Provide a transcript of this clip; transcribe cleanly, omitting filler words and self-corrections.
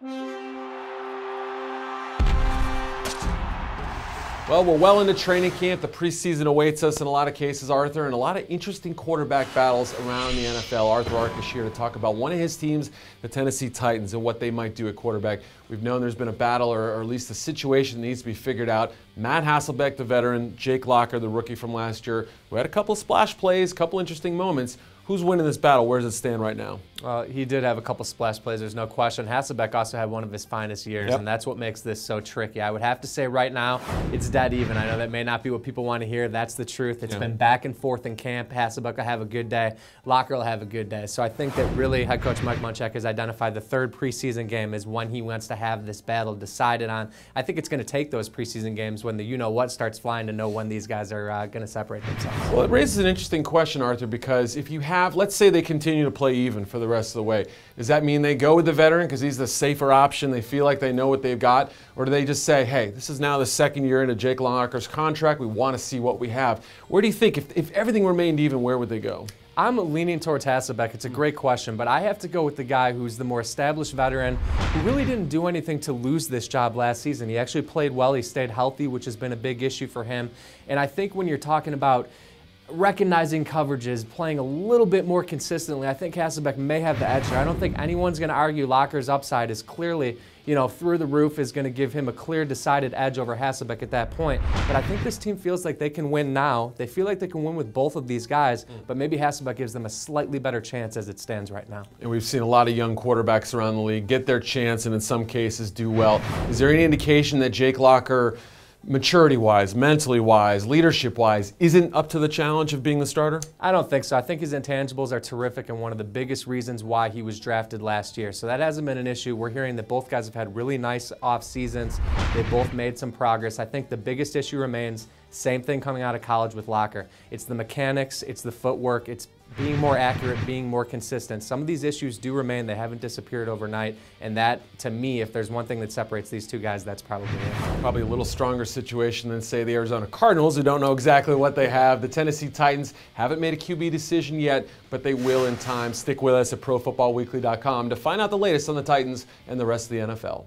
Well, we're well into training camp. The preseason awaits us in a lot of cases, Arthur, and a lot of interesting quarterback battles around the NFL. Arthur Arkush here to talk about one of his teams, the Tennessee Titans, and what they might do at quarterback. We've known there's been a battle, or at least a situation that needs to be figured out. Matt Hasselbeck, the veteran, Jake Locker, the rookie from last year, who had a couple of splash plays, a couple interesting moments. Who's winning this battle? Where does it stand right now? He did have a couple splash plays, there's no question. Hasselbeck also had one of his finest years, and that's what makes this so tricky. I would have to say right now, it's dead even. I know that may not be what people want to hear. That's the truth. It's been back and forth in camp. Hasselbeck will have a good day. Locker will have a good day. So I think that really head coach Mike Munchak has identified the third preseason game as when he wants to have this battle decided on. I think it's going to take those preseason games when the you-know-what starts flying to know when these guys are going to separate themselves. Well, it raises an interesting question, Arthur, because if you have, let's say they continue to play even for the rest of the way, does that mean they go with the veteran because he's the safer option, they feel like they know what they've got, or do they just say, hey, this is now the second year into Jake Locker's contract, we want to see what we have? Where do you think, if everything remained even, where would they go? I'm leaning towards Hasselbeck. It's a great question, but I have to go with the guy who's the more established veteran who really didn't do anything to lose this job last season. He actually played well. He stayed healthy, which has been a big issue for him. And I think when you're talking about recognizing coverages, playing a little bit more consistently, I think Hasselbeck may have the edge there. I don't think anyone's going to argue Locker's upside is clearly, through the roof, is going to give him a clear, decided edge over Hasselbeck at that point. But I think this team feels like they can win now. They feel like they can win with both of these guys, but maybe Hasselbeck gives them a slightly better chance as it stands right now. And we've seen a lot of young quarterbacks around the league get their chance and in some cases do well. Is there any indication that Jake Locker, maturity-wise, mentally-wise, leadership-wise, isn't up to the challenge of being the starter? I don't think so. I think his intangibles are terrific and one of the biggest reasons why he was drafted last year. So that hasn't been an issue. We're hearing that both guys have had really nice off seasons. They both made some progress. I think the biggest issue remains, same thing coming out of college with Locker. It's the mechanics, it's the footwork, it's being more accurate, being more consistent. Some of these issues do remain. They haven't disappeared overnight. And that, to me, if there's one thing that separates these two guys, that's probably it. Probably a little stronger situation than, say, the Arizona Cardinals, who don't know exactly what they have. The Tennessee Titans haven't made a QB decision yet, but they will in time. Stick with us at ProFootballWeekly.com to find out the latest on the Titans and the rest of the NFL.